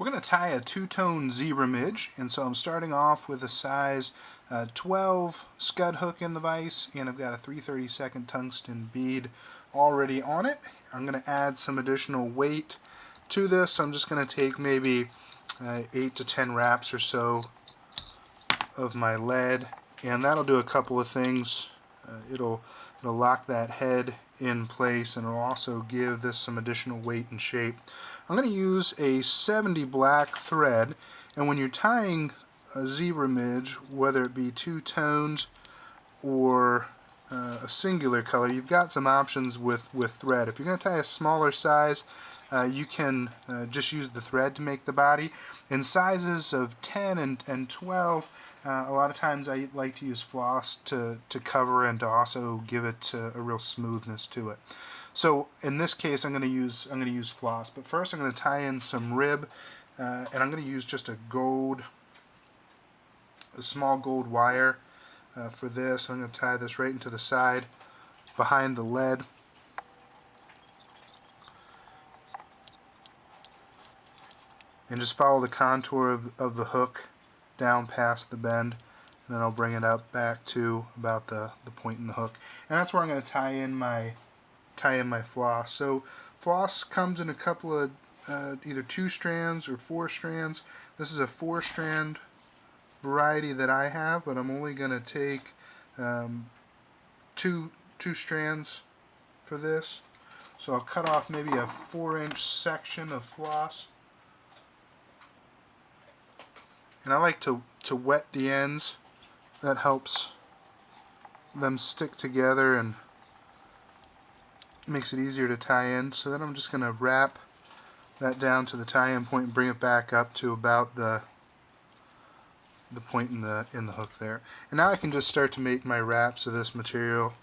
We're going to tie a two-tone zebra midge, and so I'm starting off with a size 12 scud hook in the vise, and I've got a 3/32 tungsten bead already on it. I'm going to add some additional weight to this. So I'm just going to take maybe 8 to 10 wraps or so of my lead, and that'll do a couple of things. It'll lock that head in place, and it'll also give this some additional weight and shape. I'm going to use a 70 black thread, and when you're tying a zebra midge, whether it be two tones or a singular color, you've got some options with thread. If you're going to tie a smaller size, you can just use the thread to make the body. In sizes of 10 and 12, a lot of times I like to use floss to cover and to also give it a real smoothness to it. So in this case, I'm going to use floss. But first, I'm going to tie in some rib, and I'm going to use just a small gold wire for this. I'm going to tie this right into the side behind the lead. And just follow the contour of the hook down past the bend, and then I'll bring it up back to about the point in the hook. And that's where I'm going to tie in my floss. So floss comes in a couple of either 2 strands or 4 strands. This is a 4-strand variety that I have, but I'm only going to take two strands for this. So I'll cut off maybe a 4-inch section of floss. And I like to wet the ends. That helps them stick together and makes it easier to tie in. So then I'm just going to wrap that down to the tie-in point and bring it back up to about the point in the hook there. And now I can just start to make my wraps of this material,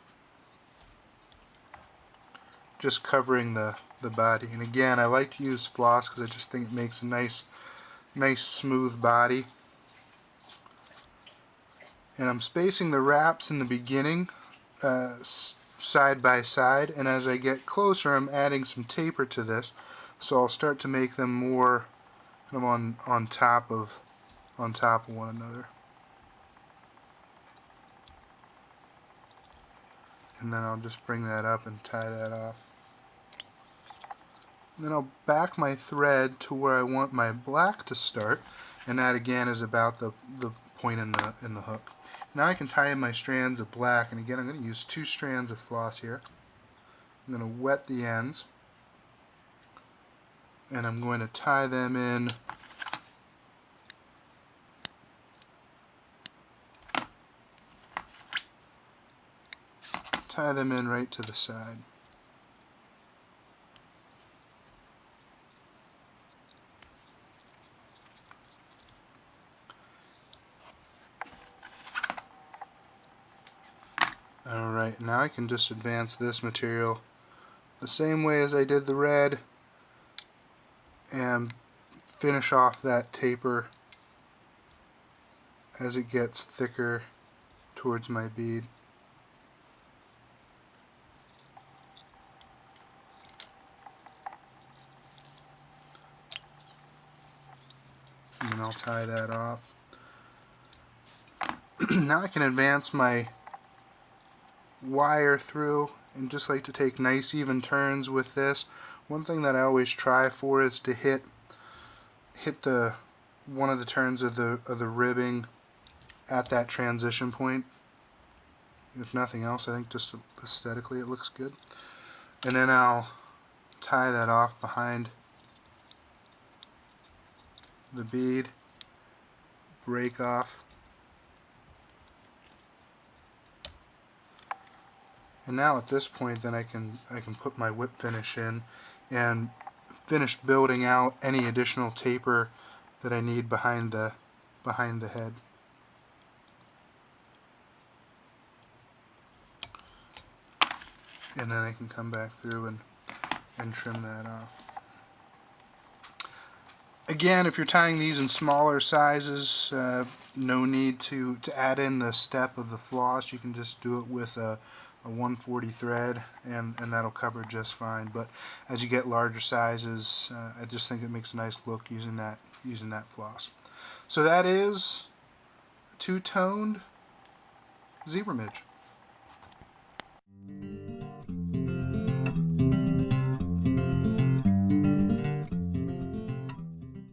just covering the body. And again, I like to use floss because I just think it makes a nice smooth body. And I'm spacing the wraps in the beginning side by side, and as I get closer I'm adding some taper to this, so I'll start to make them more kind of on top of one another. And then I'll just bring that up and tie that off. And then I'll back my thread to where I want my black to start, and that again is about the point in the hook. Now I can tie in my strands of black, and again I'm going to use 2 strands of floss here. I'm going to wet the ends, and I'm going to tie them in right to the side. Alright, now I can just advance this material the same way as I did the red and finish off that taper as it gets thicker towards my bead. And then I'll tie that off. Now I can advance my wire through and just like to take nice even turns with this. One thing that I always try for is to hit one of the turns of the ribbing at that transition point. If nothing else, I think just aesthetically it looks good. And then I'll tie that off behind the bead, break off. And now at this point then I can put my whip finish in and finish building out any additional taper that I need behind the head. And then I can come back through and trim that off. Again, if you're tying these in smaller sizes, no need to add in the step of the floss. You can just do it with a 140 thread, and that'll cover just fine. But as you get larger sizes, I just think it makes a nice look using that using that floss. So that is a two-toned zebra midge.